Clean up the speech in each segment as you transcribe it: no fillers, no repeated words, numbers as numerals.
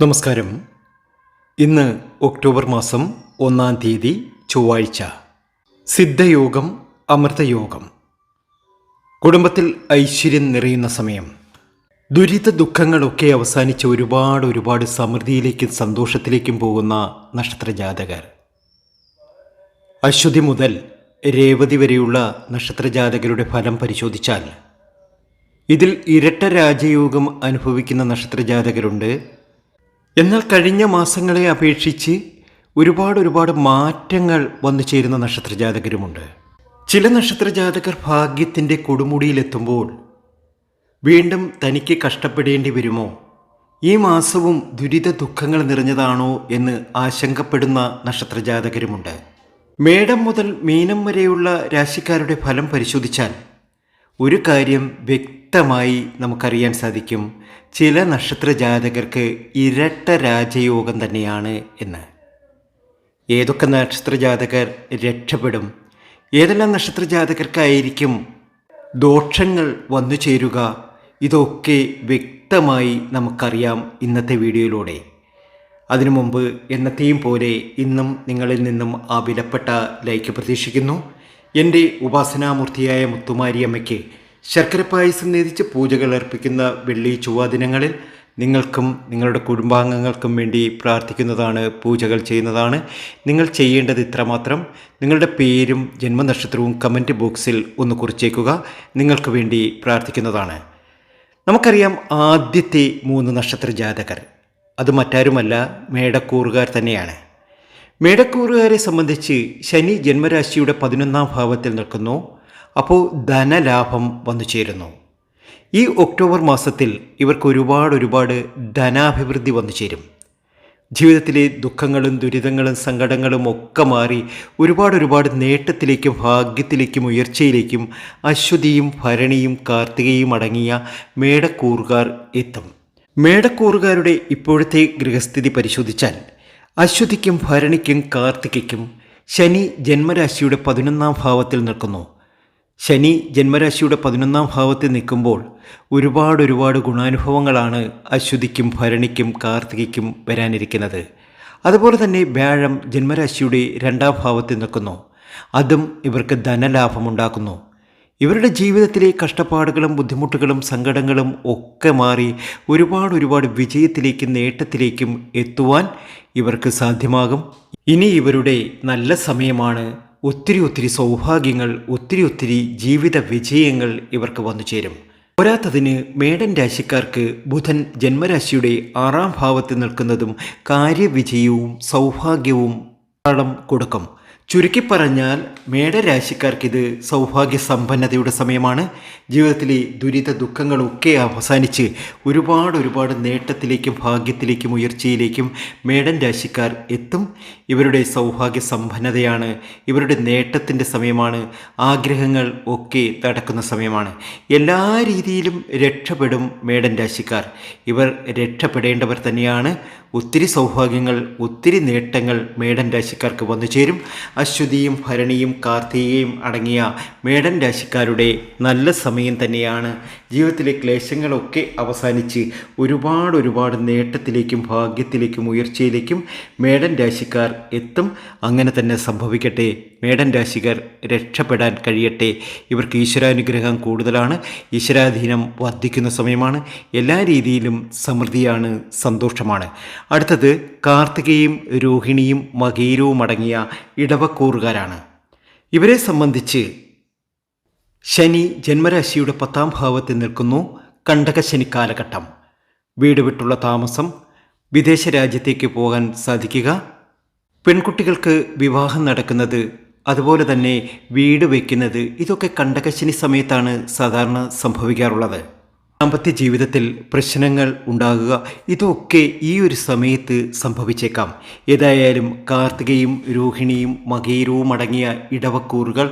നമസ്കാരം. ഇന്ന് ഒക്ടോബർ മാസം 1-ാം തീയതി ചൊവ്വാഴ്ച. സിദ്ധയോഗം, അമൃതയോഗം. കുടുംബത്തിൽ ഐശ്വര്യം നിറയുന്ന സമയം. ദുരിത ദുഃഖങ്ങളൊക്കെ അവസാനിച്ച് ഒരുപാട് സമൃദ്ധിയിലേക്കും സന്തോഷത്തിലേക്കും പോകുന്ന നക്ഷത്രജാതകർ. അശ്വതി മുതൽ രേവതി വരെയുള്ള നക്ഷത്രജാതകരുടെ ഫലം പരിശോധിച്ചാൽ ഇതിൽ ഇരട്ട രാജയോഗം അനുഭവിക്കുന്ന നക്ഷത്രജാതകരുണ്ട്. എന്നാൽ കഴിഞ്ഞ മാസങ്ങളെ അപേക്ഷിച്ച് ഒരുപാട് മാറ്റങ്ങൾ വന്നു ചേരുന്ന നക്ഷത്രജാതകരുമുണ്ട്. ചില നക്ഷത്രജാതകർ ഭാഗ്യത്തിൻ്റെ കൊടുമുടിയിലെത്തുമ്പോൾ വീണ്ടും തനിക്ക് കഷ്ടപ്പെടേണ്ടി വരുമോ, ഈ മാസവും ദുരിത ദുഃഖങ്ങൾ നിറഞ്ഞതാണോ എന്ന് ആശങ്കപ്പെടുന്ന നക്ഷത്രജാതകരുമുണ്ട്. മേടം മുതൽ മീനം വരെയുള്ള രാശിക്കാരുടെ ഫലം പരിശോധിച്ചാൽ ഒരു കാര്യം വ്യക്തമായി നമുക്കറിയാൻ സാധിക്കും: ചില നക്ഷത്രജാതകർക്ക് ഇരട്ട രാജയോഗം തന്നെയാണ് എന്ന്. ഏതൊക്കെ നക്ഷത്രജാതകർ രക്ഷപ്പെടും, ഏതെല്ലാം നക്ഷത്രജാതകർക്കായിരിക്കും ദോഷങ്ങൾ വന്നു ചേരുക, ഇതൊക്കെ വ്യക്തമായി നമുക്കറിയാം ഇന്നത്തെ വീഡിയോയിലൂടെ. അതിനു മുമ്പ് എന്നത്തെയും പോലെ ഇന്നും നിങ്ങളിൽ നിന്നും ആ വിലപ്പെട്ട ലൈക്ക് പ്രതീക്ഷിക്കുന്നു. എൻ്റെ ഉപാസനാമൂർത്തിയായ മുത്തുമാരിയമ്മയ്ക്ക് ശർക്കര പായസം നേതിച്ച് പൂജകൾ അർപ്പിക്കുന്ന വെള്ളി ചൊവ്വ ദിനങ്ങളിൽ നിങ്ങൾക്കും നിങ്ങളുടെ കുടുംബാംഗങ്ങൾക്കും വേണ്ടി പ്രാർത്ഥിക്കുന്നതാണ്, പൂജകൾ ചെയ്യുന്നതാണ്. നിങ്ങൾ ചെയ്യേണ്ടത് ഇത്രമാത്രം: നിങ്ങളുടെ പേരും ജന്മനക്ഷത്രവും കമൻറ്റ് ബോക്സിൽ ഒന്ന് കുറിച്ചേക്കുക. നിങ്ങൾക്ക് വേണ്ടി പ്രാർത്ഥിക്കുന്നതാണ്. നമുക്കറിയാം, ആദ്യത്തെ 3 നക്ഷത്രജാതകർ അത് മറ്റാരുമല്ല, മേടക്കൂറുകാർ തന്നെയാണ്. മേടക്കൂറുകാരെ സംബന്ധിച്ച് ശനി ജന്മരാശിയുടെ 11-ാം ഭാവത്തിൽ നിൽക്കുന്നു. അപ്പോൾ ധനലാഭം വന്നു ചേരുന്നു. ഈ ഒക്ടോബർ മാസത്തിൽ ഇവർക്ക് ഒരുപാട് ധനാഭിവൃദ്ധി വന്നു ചേരും. ജീവിതത്തിലെ ദുഃഖങ്ങളും ദുരിതങ്ങളും സങ്കടങ്ങളും ഒക്കെ മാറി ഒരുപാട് നേട്ടത്തിലേക്കും ഭാഗ്യത്തിലേക്കും ഉയർച്ചയിലേക്കും അശ്വതിയും ഭരണിയും കാർത്തികയും അടങ്ങിയ മേടക്കൂറുകാർ എത്തും. മേടക്കൂറുകാരുടെ ഇപ്പോഴത്തെ ഗൃഹസ്ഥിതി പരിശോധിച്ചാൽ അശ്വതിക്കും ഭരണിക്കും കാർത്തികയ്ക്കും ശനി ജന്മരാശിയുടെ 11-ാം ഭാവത്തിൽ നിൽക്കുന്നു. ശനി ജന്മരാശിയുടെ 11-ാം ഭാവത്തിൽ നിൽക്കുമ്പോൾ ഒരുപാട് ഗുണാനുഭവങ്ങളാണ് അശ്വതിക്കും ഭരണിക്കും കാർത്തികയ്ക്കും വരാനിരിക്കുന്നത്. അതുപോലെ തന്നെ വ്യാഴം ജന്മരാശിയുടെ 2-ാം ഭാവത്തിൽ നിൽക്കുന്നു. അതും ഇവർക്ക് ധനലാഭമുണ്ടാക്കുന്നു. ഇവരുടെ ജീവിതത്തിലെ കഷ്ടപ്പാടുകളും ബുദ്ധിമുട്ടുകളും സങ്കടങ്ങളും ഒക്കെ മാറി ഒരുപാട് വിജയത്തിലേക്കും നേട്ടത്തിലേക്കും എത്തുവാൻ ഇവർക്ക് സാധ്യമാകും. ഇനി ഇവരുടെ നല്ല സമയമാണ്. ഒത്തിരി സൗഭാഗ്യങ്ങൾ, ഒത്തിരി ജീവിത വിജയങ്ങൾ ഇവർക്ക് വന്നു ചേരും. പോരാത്തതിന് മേടൻ രാശിക്കാർക്ക് ബുധൻ ജന്മരാശിയുടെ 6-ാം ഭാവത്തിൽ നിൽക്കുന്നതും കാര്യവിജയവും സൗഭാഗ്യവും ധാരാളം കൊടുക്കും. ചുരുക്കി പറഞ്ഞാൽ മേടരാശിക്കാർക്കിത് സൗഭാഗ്യ സമ്പന്നതയുടെ സമയമാണ്. ജീവിതത്തിലെ ദുരിത ദുഃഖങ്ങളൊക്കെ അവസാനിച്ച് ഒരുപാട് നേട്ടത്തിലേക്കും ഭാഗ്യത്തിലേക്കും ഉയർച്ചയിലേക്കും മേടൻ രാശിക്കാർ എത്തും. ഇവരുടെ സൗഭാഗ്യ സമ്പന്നതയാണ്, ഇവരുടെ നേട്ടത്തിൻ്റെ സമയമാണ്. ആഗ്രഹങ്ങൾ ഒക്കെ നടക്കുന്ന സമയമാണ്. എല്ലാ രീതിയിലും രക്ഷപ്പെടും മേടൻ രാശിക്കാർ. ഇവർ രക്ഷപ്പെടേണ്ടവർ തന്നെയാണ്. ഒത്തിരി സൗഭാഗ്യങ്ങൾ, ഒത്തിരി നേട്ടങ്ങൾ മേടൻ രാശിക്കാർക്ക് വന്നു ചേരും. അശ്വതിയും ഭരണിയും കാർത്തികയും അടങ്ങിയ മേടൻ രാശിക്കാരുടെ നല്ല സമയം തന്നെയാണ്. ജീവിതത്തിലെ ക്ലേശങ്ങളൊക്കെ അവസാനിച്ച് ഒരുപാട് നേട്ടത്തിലേക്കും ഭാഗ്യത്തിലേക്കും ഉയർച്ചയിലേക്കും മേടൻ രാശിക്കാർ എത്തും. അങ്ങനെ തന്നെ സംഭവിക്കട്ടെ. മേടൻ രാശിക്കാർ രക്ഷപ്പെടാൻ കഴിയട്ടെ. ഇവർക്ക് ഈശ്വരാനുഗ്രഹം കൂടുതലാണ്. ഈശ്വരാധീനം വർദ്ധിക്കുന്ന സമയമാണ്. എല്ലാ രീതിയിലും സമൃദ്ധിയാണ്, സന്തോഷമാണ്. അടുത്തത് കാർത്തികയും രോഹിണിയും മകീരവും അടങ്ങിയ ഇടവക്കൂറുകാരാണ്. ഇവരെ സംബന്ധിച്ച് ശനി ജന്മരാശിയുടെ 10-ാം ഭാവത്തിൽ നിൽക്കുന്നു. കണ്ടകശനി കാലഘട്ടം. വീട് വിട്ടുള്ള താമസം, വിദേശ രാജ്യത്തേക്ക് പോകാൻ സാധിക്കുക, പെൺകുട്ടികൾക്ക് വിവാഹം നടക്കുന്നത്, അതുപോലെ തന്നെ വീട് വയ്ക്കുന്നത്, ഇതൊക്കെ കണ്ടകശനി സമയത്താണ് സാധാരണ സംഭവിക്കാറുള്ളത്. ദാമ്പത്യ ജീവിതത്തിൽ പ്രശ്നങ്ങൾ ഉണ്ടാകുക, ഇതൊക്കെ ഈ ഒരു സമയത്ത് സംഭവിച്ചേക്കാം. ഏതായാലും കാർത്തികയും രോഹിണിയും മകീരവും അടങ്ങിയ ഇടവക്കൂറുകൾ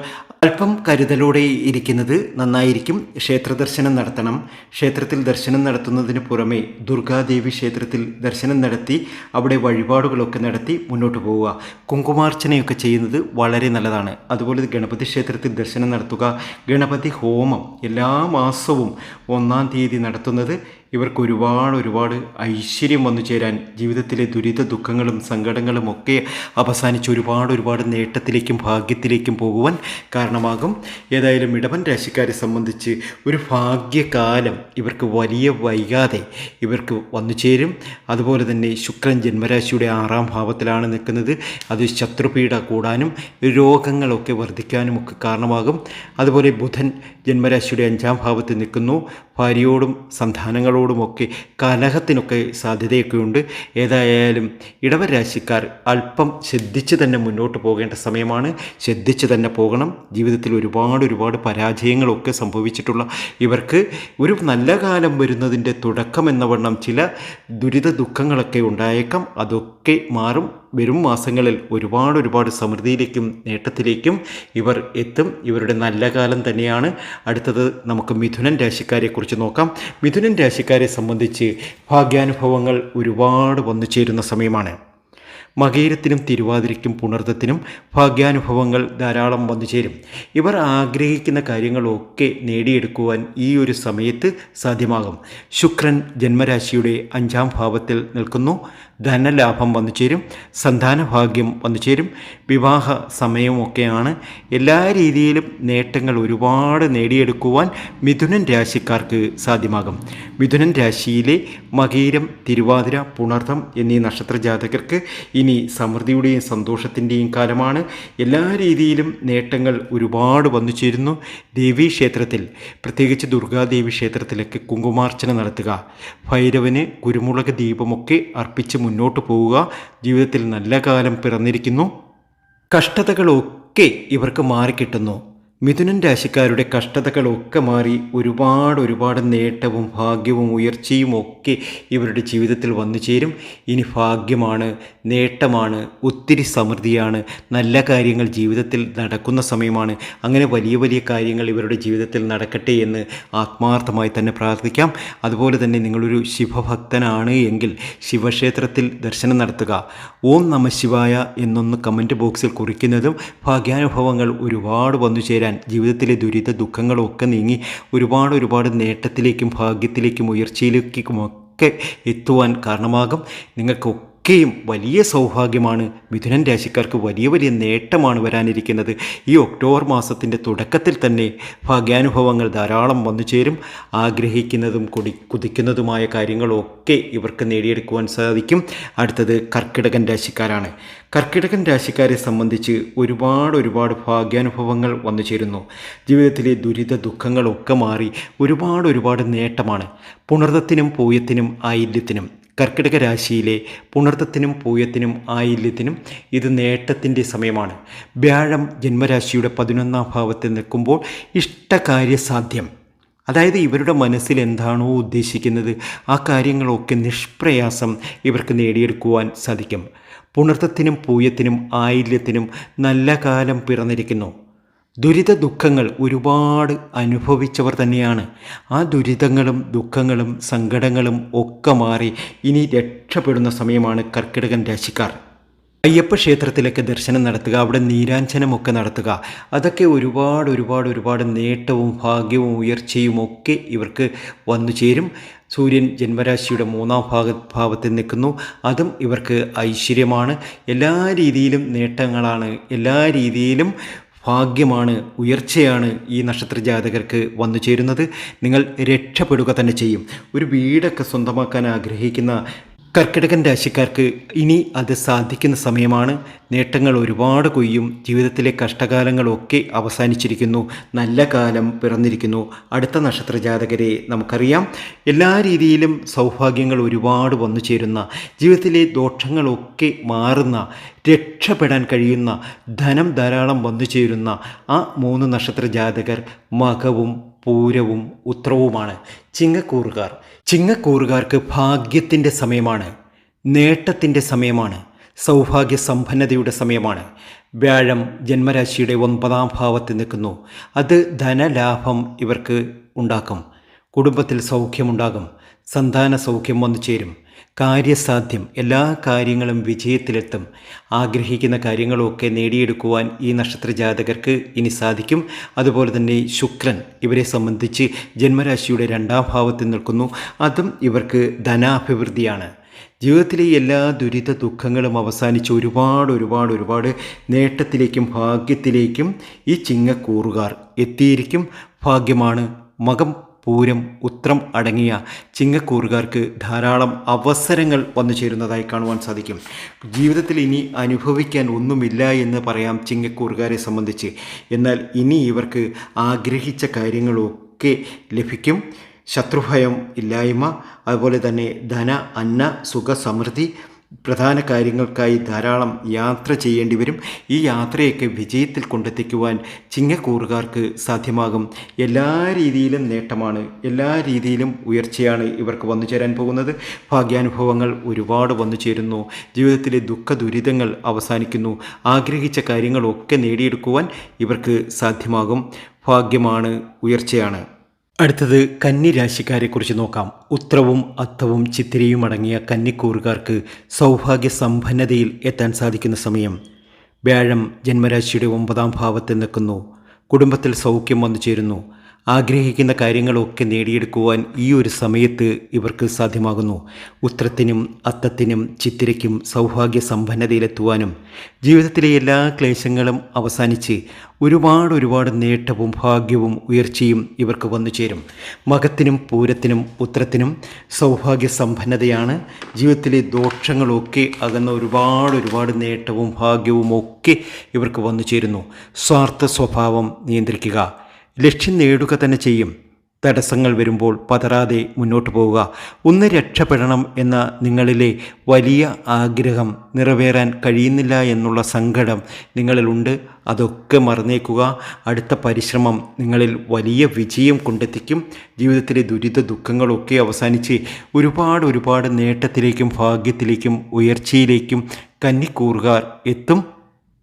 അല്പം കരുതലോടെ ഇരിക്കുന്നത് നന്നായിരിക്കും. ക്ഷേത്ര ദർശനം നടത്തണം. ക്ഷേത്രത്തിൽ ദർശനം നടത്തുന്നതിന് പുറമെ ദുർഗാദേവി ക്ഷേത്രത്തിൽ ദർശനം നടത്തി അവിടെ വഴിപാടുകളൊക്കെ നടത്തി മുന്നോട്ട് പോവുക. കുങ്കുമാർച്ചനയൊക്കെ ചെയ്യുന്നത് വളരെ നല്ലതാണ്. അതുപോലെ ഗണപതി ക്ഷേത്രത്തിൽ ദർശനം നടത്തുക. ഗണപതി ഹോമം എല്ലാ മാസവും 1-ാം തീയതി നടത്തുന്നത് ഇവർക്ക് ഒരുപാട് ഐശ്വര്യം വന്നു ചേരാൻ, ജീവിതത്തിലെ ദുരിത ദുഃഖങ്ങളും സങ്കടങ്ങളും ഒക്കെ അവസാനിച്ച് ഒരുപാട് നേട്ടത്തിലേക്കും ഭാഗ്യത്തിലേക്കും പോകുവാൻ കാരണമാകും. ഏതായാലും ഇടവൻ രാശിക്കാരെ സംബന്ധിച്ച് ഒരു ഭാഗ്യകാലം ഇവർക്ക് വലിയ വൈകാതെ ഇവർക്ക് വന്നു ചേരും. അതുപോലെ തന്നെ ശുക്രൻ ജന്മരാശിയുടെ 6ാം ഭാവത്തിലാണ് നിൽക്കുന്നത്. അത് ശത്രുപീഡ കൂടാനും രോഗങ്ങളൊക്കെ വർദ്ധിക്കാനും ഒക്കെ കാരണമാകും. അതുപോലെ ബുധൻ ജന്മരാശിയുടെ 5ാം ഭാവത്തിൽ നിൽക്കുന്നു. ഭാര്യയോടും സന്താനങ്ങളോടുമൊക്കെ കലഹത്തിനൊക്കെ സാധ്യതയൊക്കെയുണ്ട്. ഏതായാലും ഇടവൻ രാശിക്കാർ അല്പം ശ്രദ്ധിച്ച് തന്നെ മുന്നോട്ട് പോകേണ്ട സമയമാണ്. ശ്രദ്ധിച്ച് തന്നെ പോകണം. ജീവിതത്തിൽ ഒരുപാട് പരാജയങ്ങളൊക്കെ സംഭവിച്ചിട്ടുള്ള ഇവർക്ക് ഒരു നല്ല കാലം വരുന്നതിൻ്റെ തുടക്കമെന്ന വണ്ണം ചില ദുരിത ദുഃഖങ്ങളൊക്കെ ഉണ്ടായേക്കാം. അതൊക്കെ മാറും. വരും മാസങ്ങളിൽ ഒരുപാട് സമൃദ്ധിയിലേക്കും നേട്ടത്തിലേക്കും ഇവർ എത്തും. ഇവരുടെ നല്ല കാലം തന്നെയാണ്. അടുത്തത് നമുക്ക് മിഥുനൻ രാശിക്കാരെക്കുറിച്ച് നോക്കാം. മിഥുനൻ രാശിക്കാരെ സംബന്ധിച്ച് ഭാഗ്യാനുഭവങ്ങൾ ഒരുപാട് വന്നു ചേരുന്ന സമയമാണ്. മകയിരത്തിനും തിരുവാതിരയ്ക്കും പുണർദത്തിനും ഭാഗ്യാനുഭവങ്ങൾ ധാരാളം വന്നു ചേരും. ഇവർ ആഗ്രഹിക്കുന്ന കാര്യങ്ങളൊക്കെ നേടിയെടുക്കുവാൻ ഈ ഒരു സമയത്ത് സാധ്യമാകും. ശുക്രൻ ജന്മരാശിയുടെ 5ാം ഭാവത്തിൽ നിൽക്കുന്നു. ധനലാഭം വന്നു ചേരും. സന്താനഭാഗ്യം വന്നു ചേരും. വിവാഹ സമയമൊക്കെയാണ്. എല്ലാ രീതിയിലും നേട്ടങ്ങൾ ഒരുപാട് നേടിയെടുക്കുവാൻ മിഥുനൻ രാശിക്കാർക്ക് സാധ്യമാകും. മിഥുനൻ രാശിയിലെ മകയിരം, തിരുവാതിര, പുണർദം എന്നീ നക്ഷത്ര ജാതകർക്ക് ഇനി സമൃദ്ധിയുടെയും സന്തോഷത്തിൻ്റെയും കാലമാണ്. എല്ലാ രീതിയിലും നേട്ടങ്ങൾ ഒരുപാട് വന്നു ചേരുന്നു. ദേവീക്ഷേത്രത്തിൽ, പ്രത്യേകിച്ച് ദുർഗാദേവി ക്ഷേത്രത്തിലൊക്കെ കുങ്കുമാർച്ചന നടത്തുക, ഭൈരവന് കുരുമുളക് ദീപമൊക്കെ അർപ്പിച്ച് മുന്നോട്ട് പോവുക. ജീവിതത്തിൽ നല്ല കാലം പിറന്നിരിക്കുന്നു. കഷ്ടതകളൊക്കെ ഇവർക്ക് മാറിക്കിട്ടുന്നു. മിഥുനൻ രാശിക്കാരുടെ കഷ്ടതകളൊക്കെ മാറി ഒരുപാട് നേട്ടവും ഭാഗ്യവും ഉയർച്ചയും ഒക്കെ ഇവരുടെ ജീവിതത്തിൽ വന്നു ചേരും. ഇനി ഭാഗ്യമാണ്, നേട്ടമാണ്, ഒത്തിരി സമൃദ്ധിയാണ്. നല്ല കാര്യങ്ങൾ ജീവിതത്തിൽ നടക്കുന്ന സമയമാണ്. അങ്ങനെ വലിയ കാര്യങ്ങൾ ഇവരുടെ ജീവിതത്തിൽ നടക്കട്ടെ എന്ന് ആത്മാർത്ഥമായി തന്നെ പ്രാർത്ഥിക്കാം. അതുപോലെ തന്നെ നിങ്ങളൊരു ശിവഭക്തനാണ് എങ്കിൽ ശിവക്ഷേത്രത്തിൽ ദർശനം നടത്തുക. ഓം നമ ശിവായ എന്നൊന്ന് കമൻറ്റ് ബോക്സിൽ കുറിക്കുന്നതും ഭാഗ്യാനുഭവങ്ങൾ ഒരുപാട് വന്നു ചേരാൻ, ജീവിതത്തിലെ ദുരിത ദുഃഖങ്ങളൊക്കെ നീങ്ങി ഒരുപാട് നേട്ടത്തിലേക്കും ഭാഗ്യത്തിലേക്കും ഉയർച്ചയിലേക്കുമൊക്കെ എത്തുവാൻ കാരണമാകും. നിങ്ങൾക്കൊക്കെയും വലിയ സൗഭാഗ്യമാണ്. മിഥുനൻ രാശിക്കാർക്ക് വലിയ നേട്ടമാണ് വരാനിരിക്കുന്നത്. ഈ ഒക്ടോബർ മാസത്തിൻ്റെ തുടക്കത്തിൽ തന്നെ ഭാഗ്യാനുഭവങ്ങൾ ധാരാളം വന്നു ചേരും. ആഗ്രഹിക്കുന്നതും കുതിക്കുന്നതുമായ കാര്യങ്ങളൊക്കെ ഇവർക്ക് നേടിയെടുക്കുവാൻ സാധിക്കും. അടുത്തത് കർക്കിടകൻ രാശിക്കാരാണ്. കർക്കിടകൻ രാശിക്കാരെ സംബന്ധിച്ച് ഒരുപാട് ഭാഗ്യാനുഭവങ്ങൾ വന്നു ചേരുന്നു. ജീവിതത്തിലെ ദുരിത ദുഃഖങ്ങളൊക്കെ മാറി ഒരുപാട് നേട്ടമാണ്. പുണർദത്തിനും പൂയത്തിനും ആയില്യത്തിനും, കർക്കിടക രാശിയിലെ പുണർദത്തിനും പൂയത്തിനും ആയില്യത്തിനും ഇത് നേട്ടത്തിൻ്റെ സമയമാണ്. വ്യാഴം ജന്മരാശിയുടെ 11ാം ഭാവത്തിൽ നിൽക്കുമ്പോൾ ഇഷ്ടകാര്യസാധ്യം, അതായത് ഇവരുടെ മനസ്സിൽ എന്താണോ ഉദ്ദേശിക്കുന്നത് ആ കാര്യങ്ങളൊക്കെ നിഷ്പ്രയാസം ഇവർക്ക് നേടിയെടുക്കുവാൻ സാധിക്കും. പുണർദത്തിനും പൂയത്തിനും ആയില്യത്തിനും നല്ല കാലം പിറന്നിരിക്കുന്നു. ദുരിത ദുഃഖങ്ങൾ ഒരുപാട് അനുഭവിച്ചവർ തന്നെയാണ്. ആ ദുരിതങ്ങളും ദുഃഖങ്ങളും സങ്കടങ്ങളും ഒക്കെ മാറി ഇനി രക്ഷപ്പെടുന്ന സമയമാണ് കർക്കിടകൻ രാശിക്കാർ. അയ്യപ്പ ക്ഷേത്രത്തിലൊക്കെ ദർശനം നടത്തുക, അവിടെ നീരാഞ്ജനമൊക്കെ നടത്തുക, അതൊക്കെ ഒരുപാട് നേട്ടവും ഭാഗ്യവും ഉയർച്ചയും ഒക്കെ ഇവർക്ക് വന്നു ചേരും. സൂര്യൻ ജന്മരാശിയുടെ 3ാം ഭാവത്തിൽ നിൽക്കുന്നു. അതും ഇവർക്ക് ഐശ്വര്യമാണ്. എല്ലാ രീതിയിലും നേട്ടങ്ങളാണ്. എല്ലാ രീതിയിലും ഭാഗ്യമാണ്, ഉയർച്ചയാണ് ഈ നക്ഷത്ര ജാതകർക്ക് വന്നു ചേരുന്നത്. നിങ്ങൾ രക്ഷപ്പെടുക തന്നെ ചെയ്യും. ഒരു വീടൊക്കെ സ്വന്തമാക്കാൻ ആഗ്രഹിക്കുന്ന കർക്കിടകൻ രാശിക്കാർക്ക് ഇനി അത് സാധിക്കുന്ന സമയമാണ്. നേട്ടങ്ങൾ ഒരുപാട് കൊയ്യും. ജീവിതത്തിലെ കഷ്ടകാലങ്ങളൊക്കെ അവസാനിച്ചിരിക്കുന്നു. നല്ല കാലം പിറന്നിരിക്കുന്നു. അടുത്ത നക്ഷത്ര ജാതകരെ നമുക്കറിയാം. എല്ലാ രീതിയിലും സൗഭാഗ്യങ്ങൾ ഒരുപാട് വന്നു ചേരുന്ന, ജീവിതത്തിലെ ദോഷങ്ങളൊക്കെ മാറുന്ന, രക്ഷപ്പെടാൻ കഴിയുന്ന, ധനം ധാരാളം വന്നു ചേരുന്ന ആ 3 നക്ഷത്ര ജാതകർ മകവും പൂരവും ഉത്രവുമാണ്. ചിങ്ങക്കൂറുകാർക്ക് ഭാഗ്യത്തിൻ്റെ സമയമാണ്, നേട്ടത്തിൻ്റെ സമയമാണ്, സൗഭാഗ്യ സമ്പന്നതയുടെ സമയമാണ്. വ്യാഴം ജന്മരാശിയുടെ 9ാം ഭാവത്തിൽ നിൽക്കുന്നു. അത് ധനലാഭം ഇവർക്ക് ഉണ്ടാക്കും. കുടുംബത്തിൽ സൗഖ്യമുണ്ടാകും. സന്താന സൗഖ്യം വന്നു ചേരും. കാര്യസാധ്യം, എല്ലാ കാര്യങ്ങളും വിജയത്തിലെത്തും. ആഗ്രഹിക്കുന്ന കാര്യങ്ങളൊക്കെ നേടിയെടുക്കുവാൻ ഈ നക്ഷത്ര ജാതകർക്ക് ഇനി സാധിക്കും. അതുപോലെ തന്നെ ശുക്രൻ ഇവരെ സംബന്ധിച്ച് ജന്മരാശിയുടെ 2ാം ഭാവത്തിൽ നിൽക്കുന്നു. അതും ഇവർക്ക് ധനാഭിവൃദ്ധിയാണ്. ജീവിതത്തിലെ എല്ലാ ദുരിത ദുഃഖങ്ങളും അവസാനിച്ച് ഒരുപാട് നേട്ടത്തിലേക്കും ഭാഗ്യത്തിലേക്കും ഈ ചിങ്ങക്കൂറുകാർ എത്തിയിരിക്കും. ഭാഗ്യമാണ്. മകം, പൂരം, ഉത്രം അടങ്ങിയ ചിങ്ങക്കൂറുകാർക്ക് ധാരാളം അവസരങ്ങൾ വന്നു ചേരുന്നതായി കാണുവാൻ സാധിക്കും. ജീവിതത്തിൽ ഇനി അനുഭവിക്കാൻ ഒന്നുമില്ല എന്ന് പറയാം ചിങ്ങക്കൂറുകാരെ സംബന്ധിച്ച്. എന്നാൽ ഇനി ഇവർക്ക് ആഗ്രഹിച്ച കാര്യങ്ങളൊക്കെ ലഭിക്കും. ശത്രുഭയം ഇല്ലായ്മ, അതുപോലെ തന്നെ ധന, അന്ന, സുഖ, സമൃദ്ധി, പ്രധാന കാര്യങ്ങൾക്കായി ധാരാളം യാത്ര ചെയ്യേണ്ടി വരും. ഈ യാത്രയൊക്കെ വിജയത്തിൽ കൊണ്ടെത്തിക്കുവാൻ ചിങ്ങക്കൂറുകാർക്ക് സാധ്യമാകും. എല്ലാ രീതിയിലും നേട്ടമാണ്, എല്ലാ രീതിയിലും ഉയർച്ചയാണ് ഇവർക്ക് വന്നു ചേരാൻ പോകുന്നത്. ഭാഗ്യാനുഭവങ്ങൾ ഒരുപാട് വന്നു ചേരുന്നു. ജീവിതത്തിലെ ദുഃഖ ദുരിതങ്ങൾ അവസാനിക്കുന്നു. ആഗ്രഹിച്ച കാര്യങ്ങളൊക്കെ നേടിയെടുക്കുവാൻ ഇവർക്ക് സാധ്യമാകും. ഭാഗ്യമാണ്, ഉയർച്ചയാണ്. അടുത്തത് കന്നി രാശിക്കാരെക്കുറിച്ച് നോക്കാം. ഉത്രവും അത്തവും ചിത്തിരയും അടങ്ങിയ കന്നിക്കൂറുകാർക്ക് സൗഭാഗ്യ സമ്പന്നതയിൽ എത്താൻ സാധിക്കുന്ന സമയം. വ്യാഴം ജന്മരാശിയുടെ 9ാം ഭാവത്തിൽ നിൽക്കുന്നു. കുടുംബത്തിൽ സൗഖ്യം വന്നു ചേരുന്നു. ആഗ്രഹിക്കുന്ന കാര്യങ്ങളൊക്കെ നേടിയെടുക്കുവാൻ ഈ ഒരു സമയത്ത് ഇവർക്ക് സാധ്യമാകുന്നു. ഉത്രത്തിനും അത്തത്തിനും ചിത്തിരയ്ക്കും സൗഭാഗ്യ സമ്പന്നതയിലെത്തുവാനും ജീവിതത്തിലെ എല്ലാ ക്ലേശങ്ങളും അവസാനിച്ച് ഒരുപാട് നേട്ടവും ഭാഗ്യവും ഉയർച്ചയും ഇവർക്ക് വന്നു ചേരും. മകത്തിനും പൂരത്തിനും ഉത്രത്തിനും സൗഭാഗ്യ സമ്പന്നതയാണ്. ജീവിതത്തിലെ ദോഷങ്ങളൊക്കെ അകന്ന ഒരുപാട് നേട്ടവും ഭാഗ്യവും ഒക്കെ ഇവർക്ക് വന്നു ചേരുന്നു. സ്വാർത്ഥ സ്വഭാവം നിയന്ത്രിക്കുക. ലക്ഷ്യം നേടുക തന്നെ ചെയ്യും. തടസ്സങ്ങൾ വരുമ്പോൾ പതറാതെ മുന്നോട്ട് പോവുക. ഒന്ന് രക്ഷപ്പെടണം എന്ന നിങ്ങളിലെ വലിയ ആഗ്രഹം നിറവേറാൻ കഴിയുന്നില്ല എന്നുള്ള സങ്കടം നിങ്ങളിലുണ്ട്. അതൊക്കെ മറന്നേക്കുക. അടുത്ത പരിശ്രമം നിങ്ങളിൽ വലിയ വിജയം കൊണ്ടെത്തിക്കും. ജീവിതത്തിലെ ദുരിത ദുഃഖങ്ങളൊക്കെ അവസാനിച്ച് ഒരുപാട് നേട്ടത്തിലേക്കും ഭാഗ്യത്തിലേക്കും ഉയർച്ചയിലേക്കും കന്നിക്കൂറുകാർ എത്തും.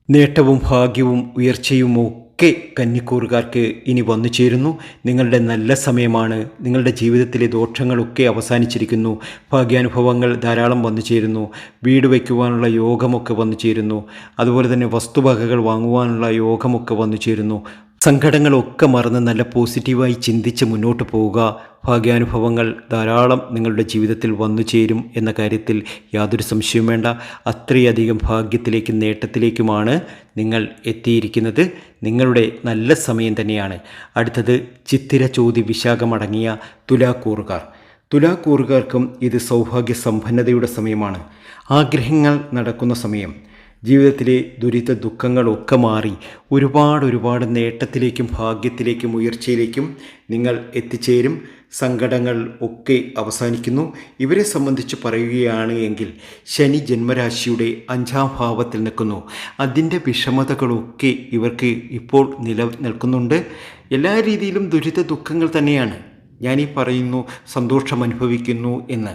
നേട്ടവും ഭാഗ്യവും ഉയർച്ചയും ഒക്കെ കന്നിക്കൂറുകാർക്ക് ഇനി വന്നു ചേരുന്നു. നിങ്ങളുടെ നല്ല സമയമാണ്. നിങ്ങളുടെ ജീവിതത്തിലെ ദോഷങ്ങളൊക്കെ അവസാനിച്ചിരിക്കുന്നു. ഭാഗ്യാനുഭവങ്ങൾ ധാരാളം വന്നു ചേരുന്നു. വീട് വയ്ക്കുവാനുള്ള യോഗമൊക്കെ വന്നു ചേരുന്നു. അതുപോലെ തന്നെ വസ്തുവകകൾ വാങ്ങുവാനുള്ള യോഗമൊക്കെ വന്നു ചേരുന്നു. സങ്കടങ്ങളൊക്കെ മറന്ന് നല്ല പോസിറ്റീവായി ചിന്തിച്ച് മുന്നോട്ട് പോവുക. ഭാഗ്യാനുഭവങ്ങൾ ധാരാളം നിങ്ങളുടെ ജീവിതത്തിൽ വന്നു ചേരും എന്ന കാര്യത്തിൽ യാതൊരു സംശയവും വേണ്ട. അത്രയധികം ഭാഗ്യത്തിലേക്കും നേട്ടത്തിലേക്കുമാണ് നിങ്ങൾ എത്തിയിരിക്കുന്നത്. നിങ്ങളുടെ നല്ല സമയം തന്നെയാണ്. അടുത്തത് ചിത്തിര, ചോതി, വിശാഖമടങ്ങിയ തുലാക്കൂറുകാർ. തുലാക്കൂറുകാർക്കും ഇത് സൗഭാഗ്യ സമ്പന്നതയുടെ സമയമാണ്. ആഗ്രഹങ്ങൾ നടക്കുന്ന സമയം. ജീവിതത്തിലെ ദുരിത ദുഃഖങ്ങളൊക്കെ മാറി ഒരുപാട് നേട്ടത്തിലേക്കും ഭാഗ്യത്തിലേക്കും ഉയർച്ചയിലേക്കും നിങ്ങൾ എത്തിച്ചേരും. സങ്കടങ്ങൾ ഒക്കെ അവസാനിക്കുന്നു. ഇവരെ സംബന്ധിച്ച് പറയുകയാണ് എങ്കിൽ ശനി ജന്മരാശിയുടെ 5ാം ഭാവത്തിൽ നിൽക്കുന്നു. അതിൻ്റെ വിഷമതകളൊക്കെ ഇവർക്ക് ഇപ്പോൾ നിലനിൽക്കുന്നുണ്ട്. എല്ലാ രീതിയിലും ദുരിത ദുഃഖങ്ങൾ തന്നെയാണ്. ഞാനീ പറയുന്നു സന്തോഷം അനുഭവിക്കുന്നു എന്ന്.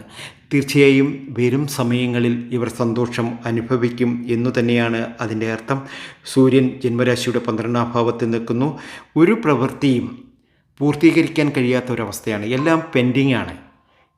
തീർച്ചയായും വരും സമയങ്ങളിൽ ഇവർ സന്തോഷം അനുഭവിക്കും എന്നു തന്നെയാണ് അതിൻ്റെ അർത്ഥം. സൂര്യൻ ജന്മരാശിയുടെ 12ാം ഭാവത്തിൽ നിൽക്കുന്നു. ഒരു പ്രവൃത്തിയും പൂർത്തീകരിക്കാൻ കഴിയാത്ത ഒരവസ്ഥയാണ്. എല്ലാം പെൻഡിങ് ആണ്.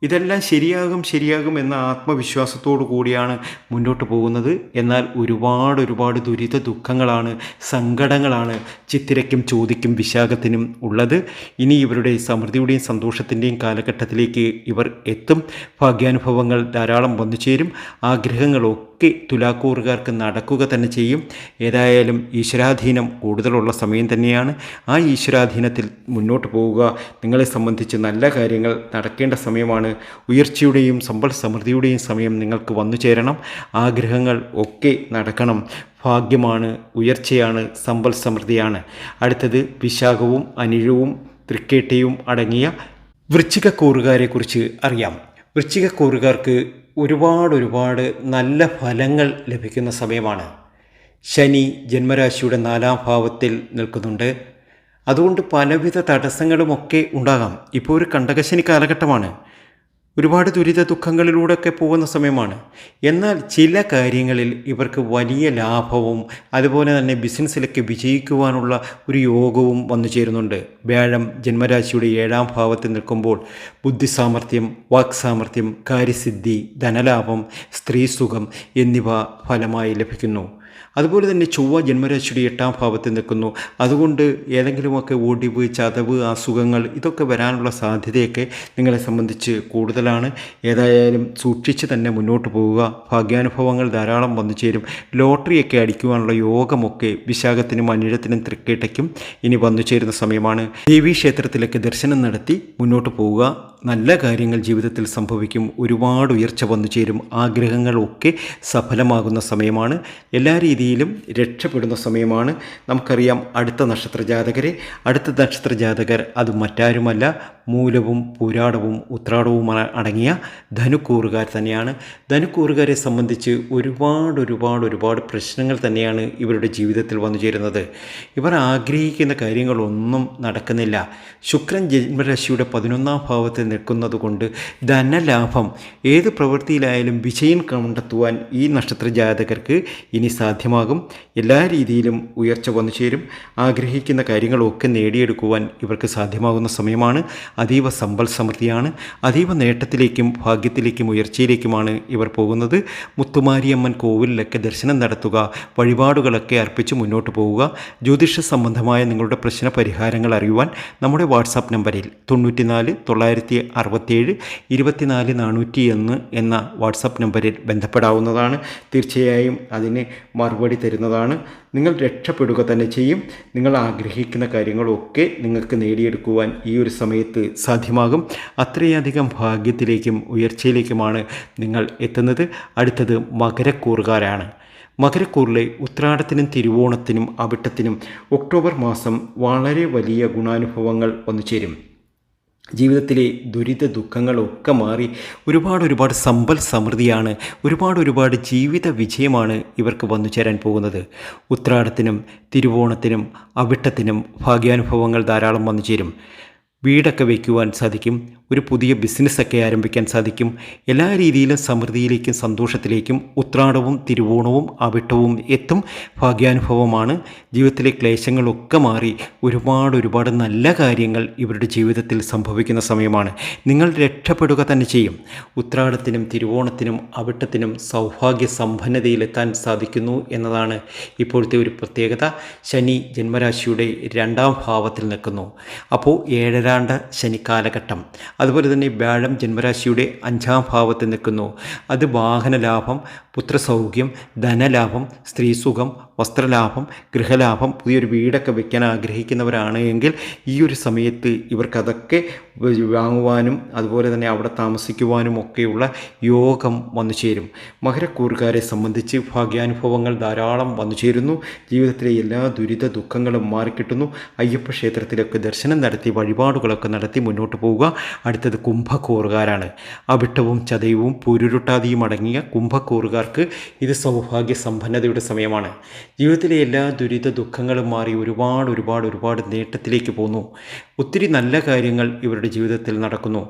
ഇതെല്ലാം ശരിയാകും എന്ന ആത്മവിശ്വാസത്തോടു കൂടിയാണ് മുന്നോട്ട് പോകുന്നത്. എന്നാൽ ഒരുപാട് ദുരിത ദുഃഖങ്ങളാണ്, സങ്കടങ്ങളാണ് ചിത്തിരയ്ക്കും ചോതിക്കും വിശാഖത്തിനും ഉള്ളത്. ഇനി ഇവരുടെ സമൃദ്ധിയുടെയും സന്തോഷത്തിൻ്റെയും കാലഘട്ടത്തിലേക്ക് ഇവർ എത്തും. ഭാഗ്യാനുഭവങ്ങൾ ധാരാളം വന്നു ചേരും. ആഗ്രഹങ്ങളൊക്കെ തുലാക്കൂറുകാർക്ക് നടക്കുക തന്നെ ചെയ്യും. ഏതായാലും ഈശ്വരാധീനം കൂടുതലുള്ള സമയം തന്നെയാണ്. ആ ഈശ്വരാധീനത്തിൽ മുന്നോട്ട് പോവുക. നിങ്ങളെ സംബന്ധിച്ച് നല്ല കാര്യങ്ങൾ നടക്കേണ്ട സമയമാണ്. ഉയർച്ചയുടെയും സമ്പൽ സമൃദ്ധിയുടെയും സമയം നിങ്ങൾക്ക് വന്നു ചേരണം. ആഗ്രഹങ്ങൾ ഒക്കെ നടക്കണം. ഭാഗ്യമാണ്, ഉയർച്ചയാണ്, സമ്പൽ സമൃദ്ധിയാണ്. അടുത്തത് വിശാഖവും അനിഴവും തൃക്കേട്ടയും അടങ്ങിയ വൃശ്ചികക്കൂറുകാരെക്കുറിച്ച് അറിയാം. വൃശ്ചികക്കൂറുകാർക്ക് ഒരുപാട് നല്ല ഫലങ്ങൾ ലഭിക്കുന്ന സമയമാണ്. ശനി ജന്മരാശിയുടെ 4ാം ഭാവത്തിൽ നിൽക്കുന്നുണ്ട്. അതുകൊണ്ട് പലവിധ തടസ്സങ്ങളുമൊക്കെ ഉണ്ടാകാം. ഇപ്പോൾ ഒരു കണ്ടകശനി കാലഘട്ടമാണ്. ഒരുപാട് ദുരിത ദുഃഖങ്ങളിലൂടെയൊക്കെ പോകുന്ന സമയമാണ്. എന്നാൽ ചില കാര്യങ്ങളിൽ ഇവർക്ക് വലിയ ലാഭവും അതുപോലെ തന്നെ ബിസിനസ്സിലൊക്കെ വിജയിക്കുവാനുള്ള ഒരു യോഗവും വന്നു ചേരുന്നുണ്ട്. വ്യാഴം ജന്മരാശിയുടെ 7ാം ഭാവത്തിൽ നിൽക്കുമ്പോൾ ബുദ്ധിസാമർഥ്യം, വാക്സാമർഥ്യം, കാര്യസിദ്ധി, ധനലാഭം, സ്ത്രീസുഖം എന്നിവ ഫലമായി ലഭിക്കുന്നു. അതുപോലെ തന്നെ ചൊവ്വ ജന്മരാശിയുടെ 8ാം ഭാവത്തിൽ നിൽക്കുന്നു. അതുകൊണ്ട് ഏതെങ്കിലുമൊക്കെ ഒടിവ്, ചതവ്, അസുഖങ്ങൾ ഇതൊക്കെ വരാനുള്ള സാധ്യതയൊക്കെ നിങ്ങളെ സംബന്ധിച്ച് കൂടുതലാണ്. ഏതായാലും സൂക്ഷിച്ച് തന്നെ മുന്നോട്ട് പോവുക. ഭാഗ്യാനുഭവങ്ങൾ ധാരാളം വന്നു ചേരും. ലോട്ടറിയൊക്കെ അടിക്കുവാനുള്ള യോഗമൊക്കെ വിശാഖത്തിനും അനിഴത്തിനും തൃക്കേട്ടയ്ക്കും ഇനി വന്നു ചേരുന്ന സമയമാണ്. ദേവീക്ഷേത്രത്തിലൊക്കെ ദർശനം നടത്തി മുന്നോട്ട് പോവുക. നല്ല കാര്യങ്ങൾ ജീവിതത്തിൽ സംഭവിക്കും. ഒരുപാട് ഉയർച്ച വന്നു ചേരും. ആഗ്രഹങ്ങളൊക്കെ സഫലമാകുന്ന സമയമാണ്. എല്ലാ രീതിയിലും രക്ഷപ്പെടുന്ന സമയമാണ്. നമുക്കറിയാം അടുത്ത നക്ഷത്ര ജാതകർ അത് മറ്റാരുമല്ല, മൂലവും പൂരാടവും ഉത്രാടവും അടങ്ങിയ ധനുക്കൂറുകാർ തന്നെയാണ്. ധനുക്കൂറുകാരെ സംബന്ധിച്ച് ഒരുപാട് പ്രശ്നങ്ങൾ തന്നെയാണ് ഇവരുടെ ജീവിതത്തിൽ വന്നു ചേരുന്നത്. ഇവർ ആഗ്രഹിക്കുന്ന കാര്യങ്ങളൊന്നും നടക്കുന്നില്ല. ശുക്രൻ ജന്മരാശിയുടെ 11ാം ഭാവത്തിൽ നിൽക്കുന്നത് കൊണ്ട് ധനലാഭം, ഏത് പ്രവൃത്തിയിലായാലും വിജയം കണ്ടെത്തുവാൻ ഈ നക്ഷത്ര ജാതകർക്ക് ഇനി സാധ്യമാകും. എല്ലാ രീതിയിലും ഉയർച്ച വന്നു ചേരും. ആഗ്രഹിക്കുന്ന കാര്യങ്ങളൊക്കെ നേടിയെടുക്കുവാൻ ഇവർക്ക് സാധ്യമാകുന്ന സമയമാണ്. അതീവ സമ്പൽ സമൃദ്ധിയാണ്. അതീവ നേട്ടത്തിലേക്കും ഭാഗ്യത്തിലേക്കും ഉയർച്ചയിലേക്കുമാണ് ഇവർ പോകുന്നത്. മുത്തുമാരിയമ്മൻ കോവിലിലൊക്കെ ദർശനം നടത്തുക, വഴിപാടുകളൊക്കെ അർപ്പിച്ച് മുന്നോട്ട് പോവുക. ജ്യോതിഷ സംബന്ധമായ നിങ്ങളുടെ പ്രശ്ന പരിഹാരങ്ങൾ അറിയുവാൻ നമ്മുടെ വാട്സാപ്പ് നമ്പറിൽ 94 967 24 401 എന്ന വാട്സാപ്പ് നമ്പറിൽ ബന്ധപ്പെടാവുന്നതാണ്. തീർച്ചയായും അതിന് മറുപടി തരുന്നതാണ്. നിങ്ങൾ രക്ഷപ്പെടുക തന്നെ ചെയ്യും. നിങ്ങൾ ആഗ്രഹിക്കുന്ന കാര്യങ്ങളൊക്കെ നിങ്ങൾക്ക് നേടിയെടുക്കുവാൻ ഈ ഒരു സമയത്ത് സാധ്യമാകും. അത്രയധികം ഭാഗ്യത്തിലേക്കും ഉയർച്ചയിലേക്കുമാണ് നിങ്ങൾ എത്തുന്നത്. അടുത്തത് മകരക്കൂറുകാരാണ്. മകരക്കൂറിലെ ഉത്രാടത്തിനും തിരുവോണത്തിനും അവിട്ടത്തിനും ഒക്ടോബർ മാസം വളരെ വലിയ ഗുണാനുഭവങ്ങൾ വന്നു ചേരും. ജീവിതത്തിലെ ദുരിത ദുഃഖങ്ങളൊക്കെ മാറി ഒരുപാട് സമ്പൽ സമൃദ്ധിയാണ്, ഒരുപാട് ജീവിത വിജയമാണ് ഇവർക്ക് വന്നു ചേരാൻ പോകുന്നത്. ഉത്രാടത്തിനും തിരുവോണത്തിനും അവിട്ടത്തിനും ഭാഗ്യാനുഭവങ്ങൾ ധാരാളം വന്നു ചേരും. വീടൊക്കെ വയ്ക്കുവാൻ സാധിക്കും. ഒരു പുതിയ ബിസിനസ്സൊക്കെ ആരംഭിക്കാൻ സാധിക്കും. എല്ലാ രീതിയിലും സമൃദ്ധിയിലേക്കും സന്തോഷത്തിലേക്കും ഉത്രാടവും തിരുവോണവും അവിട്ടവും എത്തും. ഭാഗ്യാനുഭവമാണ്. ജീവിതത്തിലെ ക്ലേശങ്ങളൊക്കെ മാറി ഒരുപാട് നല്ല കാര്യങ്ങൾ ഇവരുടെ ജീവിതത്തിൽ സംഭവിക്കുന്ന സമയമാണ്. നിങ്ങൾ രക്ഷപ്പെടുക തന്നെ ചെയ്യും. ഉത്രാടത്തിനും തിരുവോണത്തിനും അവിട്ടത്തിനും സൗഭാഗ്യ സമ്പന്നതയിലെത്താൻ സാധിക്കുന്നു എന്നതാണ് ഇപ്പോഴത്തെ ഒരു പ്രത്യേകത. ശനി ജന്മരാശിയുടെ 2ാം ഭാവത്തിൽ നിൽക്കുന്നു. അപ്പോൾ 7ാണ്ട ശനി കാലഘട്ടം. അതുപോലെ തന്നെ വ്യാഴം ജന്മരാശിയുടെ 5ാം ഭാവത്തിൽ നിൽക്കുന്നു. അത് വാഹനലാഭം, പുത്രസൗഖ്യം, ധനലാഭം, സ്ത്രീസുഖം, വസ്ത്രലാഭം, ഗൃഹലാഭം, പുതിയൊരു വീടൊക്കെ വയ്ക്കാൻ ആഗ്രഹിക്കുന്നവരാണ് എങ്കിൽ ഈ ഒരു സമയത്ത് ഇവർക്കതൊക്കെ വാങ്ങുവാനും അതുപോലെ തന്നെ അവിടെ താമസിക്കുവാനും ഒക്കെയുള്ള യോഗം വന്നു ചേരും. മകരക്കൂറുകാരെ സംബന്ധിച്ച് ഭാഗ്യാനുഭവങ്ങൾ ധാരാളം വന്നു ചേരുന്നു. ജീവിതത്തിലെ എല്ലാ ദുരിത ദുഃഖങ്ങളും മാറിക്കിട്ടുന്നു. അയ്യപ്പ ക്ഷേത്രത്തിലൊക്കെ ദർശനം നടത്തി വഴിപാടുകളൊക്കെ നടത്തി മുന്നോട്ട് പോവുക. അടുത്തത് കുംഭക്കൂറുകാരാണ്. അവിട്ടവും ചതയവും പൂരുരുട്ടാതിയും അടങ്ങിയ കുംഭക്കൂറുകാർക്ക് ഇത് സൗഭാഗ്യ സമ്പന്നതയുടെ സമയമാണ്. ജീവിതത്തിലെ എല്ലാ ദുരിത ദുഃഖങ്ങളും മാറി ഒരുപാട് നേട്ടത്തിലേക്ക് പോകുന്നു. ഒത്തിരി നല്ല കാര്യങ്ങൾ ഇവരുടെ ജീവിതത്തിൽ നടക്കുന്നു.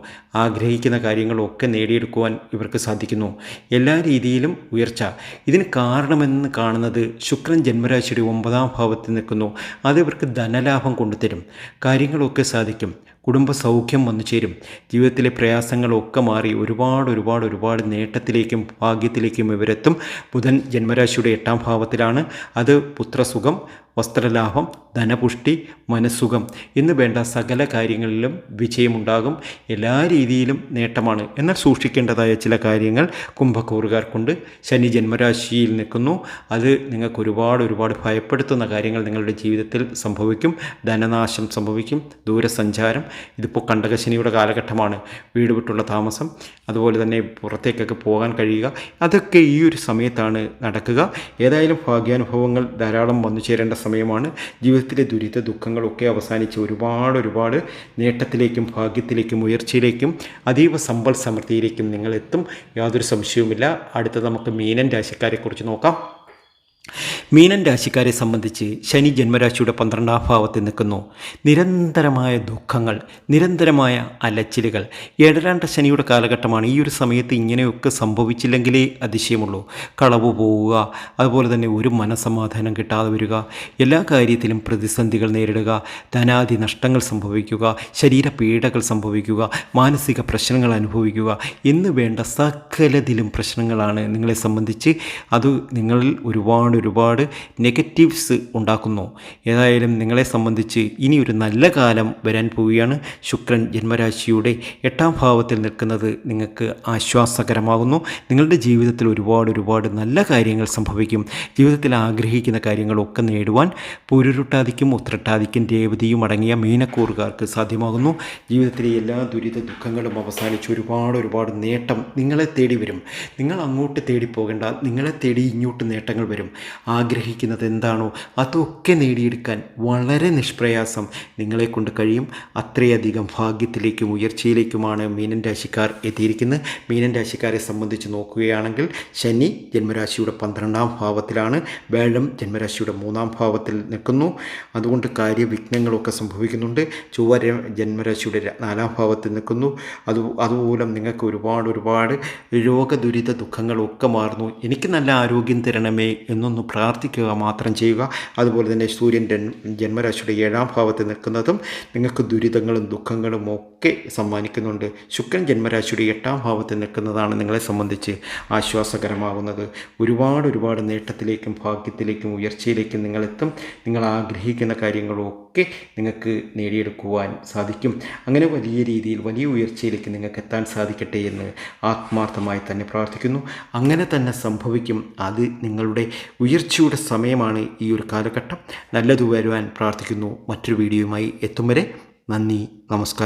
ആഗ്രഹിക്കുന്ന കാര്യങ്ങളൊക്കെ നേടിയെടുക്കുവാൻ ഇവർക്ക് സാധിക്കുന്നു. എല്ലാ രീതിയിലും ഉയർച്ച. ഇതിന് കാരണമെന്ന് കാണുന്നത് ശുക്രൻ ജന്മരാശിയുടെ 9ാം ഭാവത്തിൽ നിൽക്കുന്നു. അത് ഇവർക്ക് ധനലാഭം കൊണ്ടുതരും. കാര്യങ്ങളൊക്കെ സാധിക്കും. കുടുംബ സൗഖ്യം വന്നു ചേരും. ജീവിതത്തിലെ പ്രയാസങ്ങളൊക്കെ മാറി ഒരുപാട് നേട്ടത്തിലേക്കും ഭാഗ്യത്തിലേക്കും ഇവരെത്തും. ബുധൻ ജന്മരാശിയുടെ 8ാം ഭാവത്തിലാണ്. അത് പുത്രസുഖം, വസ്ത്രലാഭം, ധനപുഷ്ടി, മനസ്സുഖം എന്ന് വേണ്ട സകല കാര്യങ്ങളിലും വിജയമുണ്ടാകും. എല്ലാ രീതിയിലും നേട്ടമാണ്. എന്നാൽ സൂക്ഷിക്കേണ്ടതായ ചില കാര്യങ്ങൾ കുംഭക്കൂറുകാർക്കുണ്ട്. ശനി ജന്മരാശിയിൽ നിൽക്കുന്നു. അത് നിങ്ങൾക്ക് ഒരുപാട് ഭയപ്പെടുത്തുന്ന കാര്യങ്ങൾ നിങ്ങളുടെ ജീവിതത്തിൽ സംഭവിക്കും. ധനനാശം സംഭവിക്കും. ദൂരസഞ്ചാരം, ഇതിപ്പോൾ കണ്ടകശനിയുടെ കാലഘട്ടമാണ്. വീട് വിട്ടുള്ള താമസം, അതുപോലെ തന്നെ പുറത്തേക്കൊക്കെ പോകാൻ കഴിയുക, അതൊക്കെ ഈ ഒരു സമയത്താണ് നടക്കുക. ഏതായാലും ഭാഗ്യാനുഭവങ്ങൾ ധാരാളം വന്നു ചേരേണ്ട സമയമാണ്. ജീവിതത്തിലെ ദുരിത ദുഃഖങ്ങളൊക്കെ അവസാനിച്ച് ഒരുപാട് നേട്ടത്തിലേക്കും ഭാഗ്യത്തിലേക്കും ഉയർച്ചയിലേക്കും അതീവ സമ്പൽ സമൃദ്ധിയിലേക്കും നിങ്ങളെത്തും. യാതൊരു സംശയവുമില്ല. അടുത്തത് നമുക്ക് മീനൻ രാശിക്കാരെക്കുറിച്ച് നോക്കാം. മീനൻ രാശിക്കാരെ സംബന്ധിച്ച് ശനി ജന്മരാശിയുടെ 12ാം ഭാവത്തിൽ നിൽക്കുന്നു. നിരന്തരമായ ദുഃഖങ്ങൾ, നിരന്തരമായ അലച്ചിലുകൾ. ഏഴരാണ്ട ശനിയുടെ കാലഘട്ടമാണ്. ഈ ഒരു സമയത്ത് ഇങ്ങനെയൊക്കെ സംഭവിച്ചില്ലെങ്കിലേ അതിശയമുള്ളൂ. കളവ് പോവുക, അതുപോലെ തന്നെ ഒരു മനസ്സമാധാനം കിട്ടാതെ വരിക, എല്ലാ കാര്യത്തിലും പ്രതിസന്ധികൾ നേരിടുക, ധനാദി നഷ്ടങ്ങൾ സംഭവിക്കുക, ശരീരപീഡകൾ സംഭവിക്കുക, മാനസിക പ്രശ്നങ്ങൾ അനുഭവിക്കുക എന്ന് വേണ്ട സകലതിലും പ്രശ്നങ്ങളാണ് നിങ്ങളെ സംബന്ധിച്ച്. അത് നിങ്ങളിൽ ഒരുപാട് നെഗറ്റീവ്സ് ഉണ്ടാക്കുന്നു. ഏതായാലും നിങ്ങളെ സംബന്ധിച്ച് ഇനി ഒരു നല്ല കാലം വരാൻ പോവുകയാണ്. ശുക്രൻ ജന്മരാശിയുടെ 8ാം ഭാവത്തിൽ നിൽക്കുന്നത് നിങ്ങൾക്ക് ആശ്വാസകരമാകുന്നു. നിങ്ങളുടെ ജീവിതത്തിൽ ഒരുപാട് നല്ല കാര്യങ്ങൾ സംഭവിക്കും. ജീവിതത്തിൽ ആഗ്രഹിക്കുന്ന കാര്യങ്ങളൊക്കെ നേടുവാൻ പൂരുരുട്ടാതിക്കും ഉത്രട്ടാതിക്കും രേവതിയും അടങ്ങിയ മീനക്കൂറുകാർക്ക് സാധ്യമാകുന്നു. ജീവിതത്തിലെ എല്ലാ ദുരിത ദുഃഖങ്ങളും അവസാനിച്ച് ഒരുപാട് നേട്ടം നിങ്ങളെ തേടി വരും. നിങ്ങൾ അങ്ങോട്ട് തേടി പോകേണ്ട, നിങ്ങളെ തേടി ഇങ്ങോട്ട് നേട്ടങ്ങൾ വരും. ആഗ്രഹിക്കുന്നത് എന്താണോ അതൊക്കെ നേടിയെടുക്കാൻ വളരെ നിഷ്പ്രയാസം നിങ്ങളെക്കൊണ്ട് കഴിയും. അത്രയധികം ഭാഗ്യത്തിലേക്കും ഉയർച്ചയിലേക്കുമാണ് മീനൻ രാശിക്കാർ എത്തിയിരിക്കുന്നത്. മീനൻ രാശിക്കാരെ സംബന്ധിച്ച് നോക്കുകയാണെങ്കിൽ ശനി ജന്മരാശിയുടെ 12ാം ഭാവത്തിലാണ്, വ്യാഴം ജന്മരാശിയുടെ 3ാം ഭാവത്തിൽ നിൽക്കുന്നു. അതുകൊണ്ട് കാര്യവിഘ്നങ്ങളൊക്കെ സംഭവിക്കുന്നുണ്ട്. ചൊവ്വ ജന്മരാശിയുടെ 4ാം ഭാവത്തിൽ നിൽക്കുന്നു. അതുമൂലം നിങ്ങൾക്ക് ഒരുപാട് രോഗദുരിത ദുഃഖങ്ങളൊക്കെ മാറുന്നു. എനിക്ക് നല്ല ആരോഗ്യം തരണമേ എന്നൊന്ന് പ്രാർത്ഥിക്കുക മാത്രം ചെയ്യുക. അതുപോലെ തന്നെ സൂര്യൻ ജന്മരാശിയുടെ 7ാം ഭാവത്തിൽ നിൽക്കുന്നതും നിങ്ങൾക്ക് ദുരിതങ്ങളും ദുഃഖങ്ങളും ഒക്കെ സമ്മാനിക്കുന്നുണ്ട്. ശുക്രൻ ജന്മരാശിയുടെ 8ാം ഭാവത്തിൽ നിൽക്കുന്നതാണ് നിങ്ങളെ സംബന്ധിച്ച് ആശ്വാസകരമാകുന്നത്. ഒരുപാട് നേട്ടത്തിലേക്കും ഭാഗ്യത്തിലേക്കും ഉയർച്ചയിലേക്കും നിങ്ങളെത്തും. നിങ്ങൾ ആഗ്രഹിക്കുന്ന കാര്യങ്ങളൊക്കെ നിങ്ങൾക്ക് നേടിയെടുക്കുവാൻ സാധിക്കും. അങ്ങനെ വലിയ രീതിയിൽ വലിയ ഉയർച്ചയിലേക്ക് നിങ്ങൾക്ക് എത്താൻ സാധിക്കട്ടെ എന്ന് ആത്മാർത്ഥമായി തന്നെ പ്രാർത്ഥിക്കുന്നു. അങ്ങനെ തന്നെ സംഭവിക്കും. അത് നിങ്ങളുടെ ഉയർച്ചയുടെ സമയമാണ് ഈ ഒരു കാലഘട്ടം. നല്ലത് വരുവാൻ പ്രാർത്ഥിക്കുന്നു. മറ്റൊരു വീഡിയോയുമായി എത്തും വരെ നന്ദി, നമസ്കാരം.